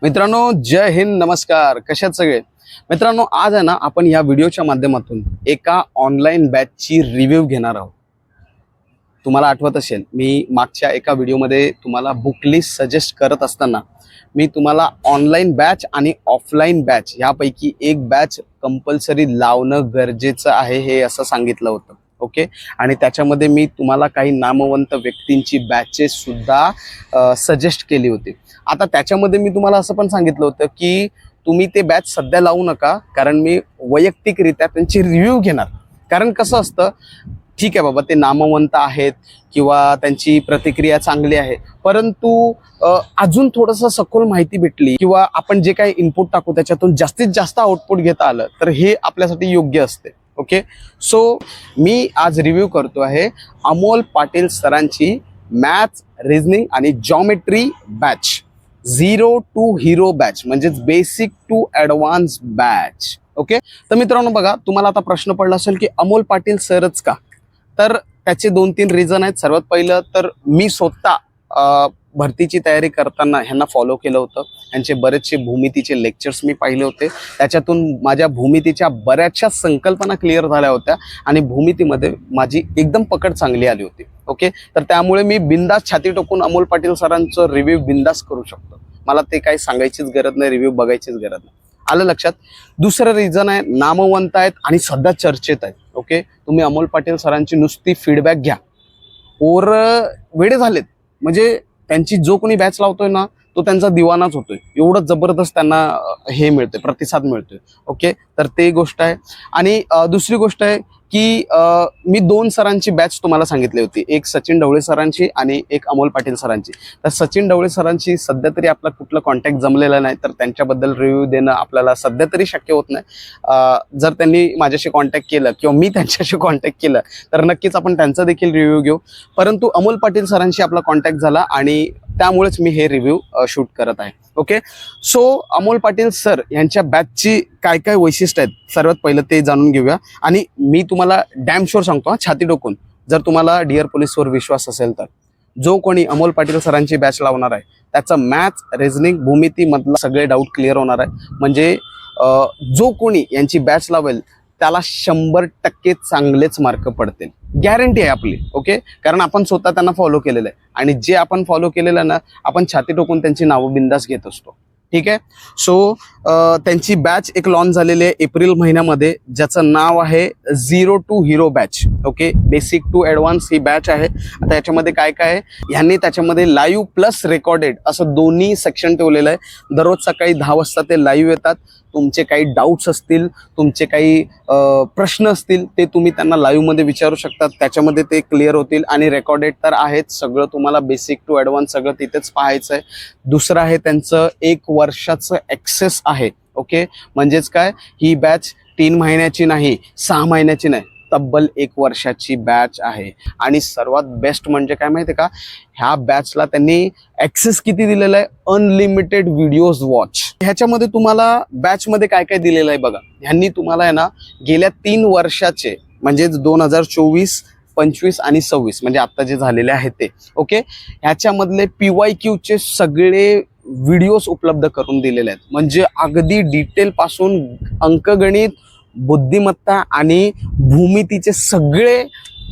मित्रांनो, जय हिंद, नमस्कार. कशात सगळे मित्रांनो? आज आहे ना, आपण या व्हिडिओच्या माध्यमातून एका ऑनलाईन बॅचची रिव्ह्यू घेणार आहोत. तुम्हाला आठवत असेल, मी मागच्या एका व्हिडिओमध्ये तुम्हाला बुक लिस्ट सजेस्ट करत असताना मी तुम्हाला ऑनलाईन बॅच आणि ऑफलाईन बॅच यापैकी एक बॅच कंपल्सरी लावणं गरजेचं आहे हे असं सांगितलं होतं. ओके, आणि त्याच्यामध्ये मी तुम्हाला काही नामवंत व्यक्तींची बॅचेस सुद्धा सजेस्ट केली होती. आता त्याच्यामध्ये मी तुम्हाला असं पण सांगितलं होतं की तुम्ही ते बॅच सध्या लावू नका, कारण मी वैयक्तिकरित्या त्यांची रिव्ह्यू घेणार. कारण कसं असतं, ठीक आहे बाबा, ते नामवंत आहेत किंवा त्यांची प्रतिक्रिया चांगली आहे, परंतु अजून थोडंसं सखोल माहिती भेटली किंवा आपण जे काही इनपुट टाकू त्याच्यातून जास्तीत जास्त आउटपुट घेता आलं तर हे आपल्यासाठी योग्य असते. ओके, सो मी आज रिव्ह्यू करतो आहे अमोल पाटील सरांची मॅथ्स, रिझनिंग आणि geometry batch, 0 to hero batch, म्हणजेच basic to advance batch. Okay, तर मित्रांनो बघा, तुम्हाला आता प्रश्न पडला असेल की अमोल पाटील सरच का? तर त्याचे 2-3 रिझन आहेत. सर्वात पहिलं तर मी स्वतः भरतीची तयारी करताना ह्यांना फॉलो केलं होतं. यांचे बरेचसे भूमितीचे लेक्चर्स मी पाहिले होते. त्याच्यातून माझ्या भूमितीच्या बऱ्याचशा संकल्पना क्लिअर झाल्या होत्या आणि भूमितीमध्ये माझी एकदम पकड चांगली आली होती. ओके, तर त्यामुळे मी बिंदास छाती टोकून अमोल पाटील सरांचं रिव्ह्यू बिंदास करू शकतो. मला ते काही सांगायचीच गरज नाही, रिव्ह्यू बघायचीच गरज नाही. आलं लक्षात? दुसरं रिझन आहे, नामवंत आहेत आणि सध्या चर्चेत आहेत. ओके, तुम्ही अमोल पाटील सरांची नुसती फीडबॅक घ्या. वेडे झालेत, म्हणजे त्यांची जो कोणी बॅच लावतोय ना तो त्यांचा दिवानाच होतोय. एवढं जबरदस्त त्यांना हे मिळतोय, प्रतिसाद मिळतोय. ओके, तर ते गोष्ट आहे. आणि दुसरी गोष्ट आहे की मी 2 सरांची बॅच तुम्हाला सांगितली होती, एक सचिन ढवळे सरांची आणि एक अमोल पाटील सरांची. तर सचिन ढवळे सरांची सध्या तरी आपला कुठला कॉन्टॅक्ट जमलेला नाही, तर त्यांच्याबद्दल रिव्ह्यू देणं आपल्याला सध्या तरी शक्य होत नाही. जर त्यांनी माझ्याशी कॉन्टॅक्ट केलं किंवा मी त्यांच्याशी कॉन्टॅक्ट केलं तर नक्कीच आपण त्यांचा देखील रिव्ह्यू घेऊ. परंतु अमोल पाटील सरांशी आपला कॉन्टॅक्ट झाला आणि त्यामुळेच मी हे रिव्ह्यू शूट करत आहे. Okay, so Amol Patil sir यांच्या बॅचची काय काय वैशिष्ट्य आहेत, सर्वात पहिलं ते जाणून घेऊया. आणि मी तुम्हाला डॅम शुअर सांगतो, छाती टोकून, जर तुम्हाला डिअर पोलीसवर विश्वास असेल तर जो कोणी अमोल पाटील सरांची बॅच लावणार आहे त्याचा मॅथ्स, रिझनिंग, भूमिती मधला सगळे डाऊट क्लिअर होणार आहे. म्हणजे जो कोणी यांची बॅच लावेल त्याला 100% चांगलेच मार्क पडतील, गॅरंटी आहे आपली. ओके, कारण आपण स्वतः त्यांना फॉलो केलेलं आहे आणि जे आपण फॉलो केलेलं ना, आपण छाती टोकून त्यांची नावं बिंदास घेत असतो. ठीक आहे, सो त्यांची बॅच एक लॉन्च झालेली आहे एप्रिल महिन्यामध्ये, ज्याचं नाव आहे 0 to hero batch. Okay, basic to advance ही बॅच आहे. आता याच्यामध्ये काय काय आहे, ह्यांनी त्याच्यामध्ये लाईव्ह प्लस रेकॉर्डेड असं दोन्ही सेक्शन ठेवलेलं आहे. दररोज सकाळी 10 वाजता ते लाईव्ह येतात. तुमचे काही डाऊट्स असतील, तुमचे काही प्रश्न असतील, ते तुम्ही त्यांना लाईव्हमध्ये विचारू शकतात. त्याच्यामध्ये ते क्लिअर होतील. आणि रेकॉर्डेड तर आहेत, सगळं तुम्हाला बेसिक टू ॲडव्हान्स सगळं तिथेच पाहायचं आहे. दुसरं आहे त्यांचं 1 वर्षाचं ॲक्सेस आहे. ओके, म्हणजेच काय, ही बॅच 3 महिन्याची नाही, 6 महिन्याची नाही, तब्बल 1 वर्षाची बॅच आहे. आणि सर्वात बेस्ट म्हणजे काय माहिती आहे का, ह्या बॅचला त्यांनी ॲक्सेस किती दिलेला आहे, अनलिमिटेड व्हिडिओज वॉच. ह्याच्यामध्ये तुम्हाला बॅचमध्ये काय काय दिलेलं आहे बघा. ह्यांनी तुम्हाला आहे ना गेल्या 3 वर्षाचे, म्हणजेच 2024, 25 आणि 26, म्हणजे आता जे झालेले आहेत ते. ओके, ह्याच्यामधले PYQचे सगळे व्हिडिओज उपलब्ध करून दिलेले आहेत. म्हणजे अगदी डिटेल पासून अंकगणित, बुद्धिमत्ता आणि भूमितीचे सगळे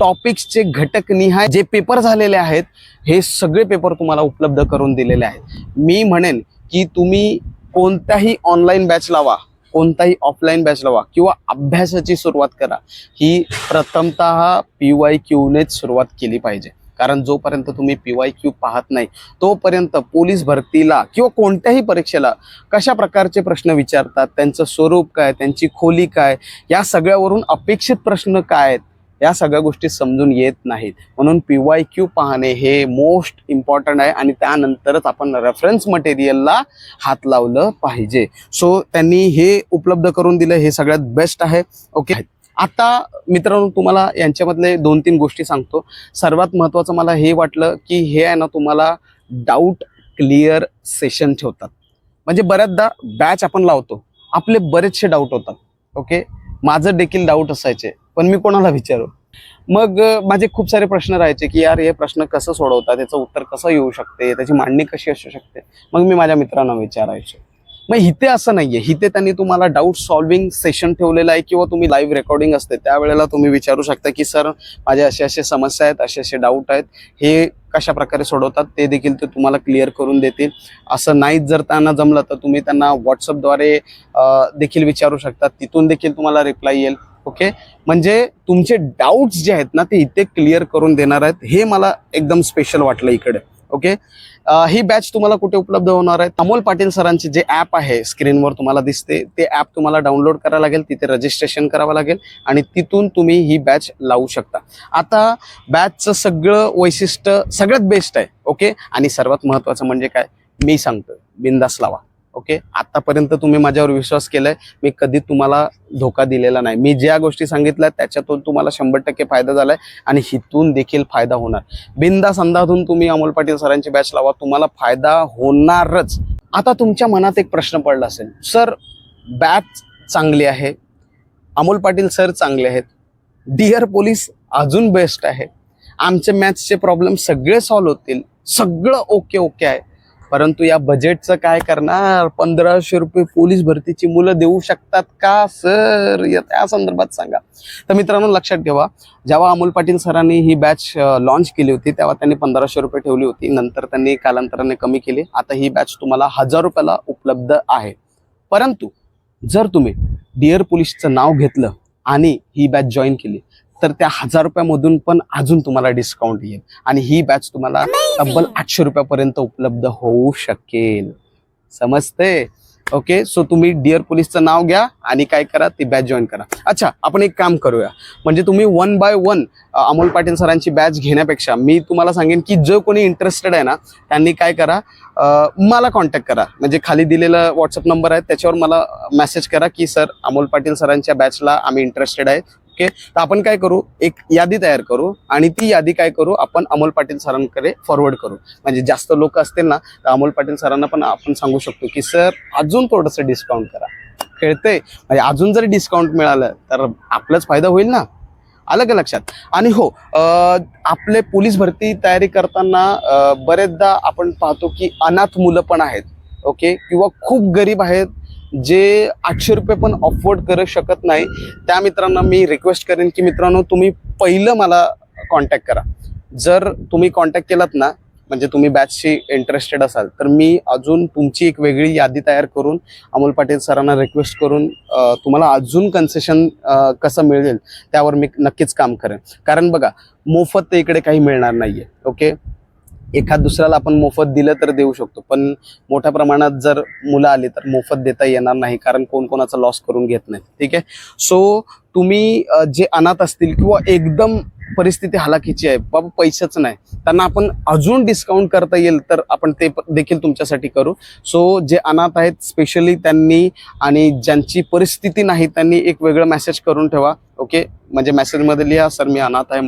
टॉपिक्सचे घटकनिहाय जे पेपर झालेले आहेत, हे सगळे पेपर तुम्हाला उपलब्ध करून दिलेले आहेत. मी म्हणेन की तुम्ही कोणत्याही ऑनलाईन बॅच लावा, कोणताही ऑफलाईन बॅच लावा किंवा अभ्यासाची सुरुवात करा, ही प्रथमतः PYQनेच सुरुवात केली पाहिजे. कारण जोपर्यंत तुम्ही PYQ पाहत नाही तोपर्यंत पोलीस भरतीला किंवा कोणत्याही परीक्षेला कशा प्रकारचे प्रश्न विचारतात, त्यांचं स्वरूप काय, त्यांची खोली काय, या सगळ्यावरून अपेक्षित प्रश्न काय आहेत, या सगळ्या गोष्टी समजून येत नाहीत. म्हणून PYQ पाहणे हे मोस्ट इम्पॉर्टंट आहे आणि त्यानंतरच आपण रेफरन्स मटेरियलला हात लावलं पाहिजे. सो त्यांनी हे उपलब्ध करून दिलं, हे सगळ्यात बेस्ट आहे. ओके, आता मित्रांनो तुम्हाला यांच्यामधले 2-3 गोष्टी सांगतो. सर्वात महत्त्वाचं मला हे वाटलं की हे आहे ना, तुम्हाला डाऊट क्लिअर सेशन ठेवतात. म्हणजे बऱ्याचदा बॅच आपण लावतो, आपले बरेचसे डाऊट होतात. ओके, माझं देखील डाऊट असायचे, पण मी कोणाला विचारू. मग माझे खूप सारे प्रश्न राहायचे की यार हे प्रश्न कसं सोडवतात, त्याचं उत्तर कसं येऊ शकते, त्याची मांडणी कशी असू शकते. मग मी माझ्या मित्रांना विचारायचो. मग इथे असं नाहीये, इथे त्यांनी तुम्हाला डाऊट सॉल्व्हिंग सेशन ठेवलेलं आहे किंवा तुम्ही लाईव्ह रेकॉर्डिंग असते त्यावेळेला तुम्ही विचारू शकता की सर माझे असे असे समस्या आहेत, असे असे डाऊट आहेत, हे कशा प्रकारे सोडवतात ते देखील ते तुम्हाला क्लिअर करून देतील. असं नाहीच जर त्यांना जमलं तर तुम्ही त्यांना व्हॉट्सअपद्वारे देखील विचारू शकता, तिथून देखील तुम्हाला रिप्लाय येईल. ओके, म्हणजे तुमचे डाऊट्स जे आहेत ना ते इथे क्लिअर करून देणार आहेत. हे मला एकदम स्पेशल वाटलं इकडे. ओके, ही बॅच तुम्हाला कुठे उपलब्ध होणार आहे? अमोल पाटील सरांचे जे ॲप आहे स्क्रीनवर तुम्हाला दिसते ते ॲप तुम्हाला डाउनलोड करावं लागेल, तिथे रजिस्ट्रेशन करावं लागेल आणि तिथून तुम्ही ही बॅच लावू शकता. आता बॅचचं सगळं वैशिष्ट्य सगळ्यात बेस्ट आहे. ओके, आणि सर्वात महत्त्वाचं म्हणजे काय, मी सांगतो बिंदास लावा. ओके, आतापर्यंत तुम्ही माझ्यावर विश्वास केलाय, मी कधी तुम्हाला धोका दिलेला नाही. मी ज्या गोष्टी सांगितल्या त्याच्यातून तुम्हाला 100% फायदा झालाय आणि हिथून देखील फायदा होणार. बिंदास अंदाधून तुम्ही अमोल पाटील सरांची बॅच लावा, तुम्हाला फायदा होणारच. आता तुमच्या मनात एक प्रश्न पडला असेल, सर बॅच चांगली आहे, अमोल पाटील सर चांगले आहेत, डिअर पोलीस अजून बेस्ट आहे, आमचे मॅथ्सचे प्रॉब्लेम सगळे सॉल्व्ह होतील, सगळं ओके ओके आहे, परंतु या बजेटचं काय करणार? 1500 रुपये पोलीस भरतीची मुलं देऊ शकतात का सर? त्या संदर्भात सांगा. तर मित्रांनो लक्षात ठेवा, जेव्हा अमोल पाटील सरांनी ही बॅच लॉन्च केली होती तेव्हा त्यांनी 1500 रुपये ठेवली होती, नंतर त्यांनी कालांतराने कमी केली. आता ही बॅच तुम्हाला 1000 रुपयाला उपलब्ध आहे. परंतु जर तुम्ही डिअर पोलीसचं नाव घेतलं आणि ही बॅच जॉईन केली तर त्या 1000 रुपयामधून पण अजून तुम्हाला डिस्काउंट येईल आणि ही बॅच तुम्हाला तब्बल 800 रुपयापर्यंत उपलब्ध होऊ शकेल. समजते? ओके, सो तुम्ही डिअर पोलीसचं नाव घ्या आणि काय करा, ती बॅच जॉईन करा. अच्छा, आपण एक काम करूया, म्हणजे तुम्ही 1 बाय 1 अमोल पाटील सरांची बॅच घेण्यापेक्षा मी तुम्हाला सांगेन की जो कोणी इंटरेस्टेड आहे ना त्यांनी काय करा, मला कॉन्टॅक्ट करा. म्हणजे खाली दिलेला व्हॉट्सअप नंबर आहे त्याच्यावर मला मेसेज करा की सर अमोल पाटील सरांच्या बॅचला आम्ही इंटरेस्टेड आहे. ओके, तर आपण काय करू, एक यादी तयार करू आणि ती यादी काय करू, आपण अमोल पाटील सरांकडे फॉरवर्ड करू. म्हणजे जास्त लोक असतील ना तर अमोल पाटील सरांना पण आपण सांगू शकतो की सर अजून थोडंसं डिस्काउंट करा. कळतंय? म्हणजे अजून जर डिस्काउंट मिळालं तर आपलाच फायदा होईल ना. आलं का लक्षात? आणि हो, आपले पोलीस भरती तयारी करताना बरेचदा आपण पाहतो की अनाथ मुलं पण आहेत. ओके, किंवा खूप गरीब आहेत जे 800 रुपये पण अफोर्ड करू शकत नाही. त्या मित्रांना मी रिक्वेस्ट करेन की मित्रांनो तुम्ही पहिलं मला कॉन्टॅक्ट करा. जर तुम्ही कॉन्टॅक्ट केलात ना, म्हणजे तुम्ही बॅचशी इंटरेस्टेड असाल तर मी अजून तुमची एक वेगळी यादी तयार करून अमोल पाटील सरांना रिक्वेस्ट करून तुम्हाला अजून कन्सेशन कसं मिळेल त्यावर मी नक्कीच काम करेन. कारण बघा, मोफत इकडे काही मिळणार नाहीये. ओके, एखाद दुसऱ्याला आपण मोफत दिलं तर देऊ शकतो, पण मोठ्या प्रमाणात जर मुलं आली तर मोफत देता येणार नाही, कारण कोण कोणाचा लॉस करून घेत नाही. ठीक आहे, सो तुम्ही जे अनाथ असतील किंवा एकदम परिस्थिती हलाखीची आहे, बाबा पैसेच नाही, त्यांना आपण अजून डिस्काउंट करता येईल तर आपण ते देखील तुमच्यासाठी करू. सो जे अनाथ आहेत स्पेशली त्यांनी, आणि ज्यांची परिस्थिती नाही त्यांनी एक वेगळं मेसेज करून ठेवा. ओके, म्हणजे मेसेजमध्ये लिहा सर मी अनाथ आहे,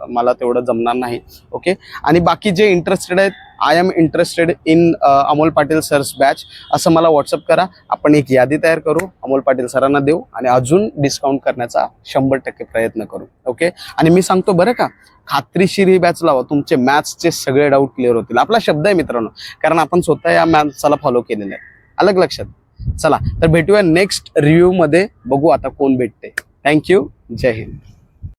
मला तेवढं जमणार नाही. ओके, आणि बाकी जे इंटरेस्टेड आहेत, I am interested in Amol Patil सर्स बॅच असं मला व्हॉट्सअप करा. आपण एक यादी तयार करू, अमोल पाटील सरांना देऊ आणि अजून डिस्काउंट करण्याचा 100% प्रयत्न करू. ओके, आणि मी सांगतो बरं का, खात्रीशीर ही बॅच लावा, तुमचे मॅथ्सचे सगळे डाऊट क्लिअर होतील. आपला शब्द आहे मित्रांनो, कारण आपण स्वतः या मॅथ्सला फॉलो केलेलं आहे. अलग लक्षात. चला तर भेटूया नेक्स्ट रिव्ह्यू मध्ये, बघू आता कोण भेटते. थँक्यू, जय हिंद.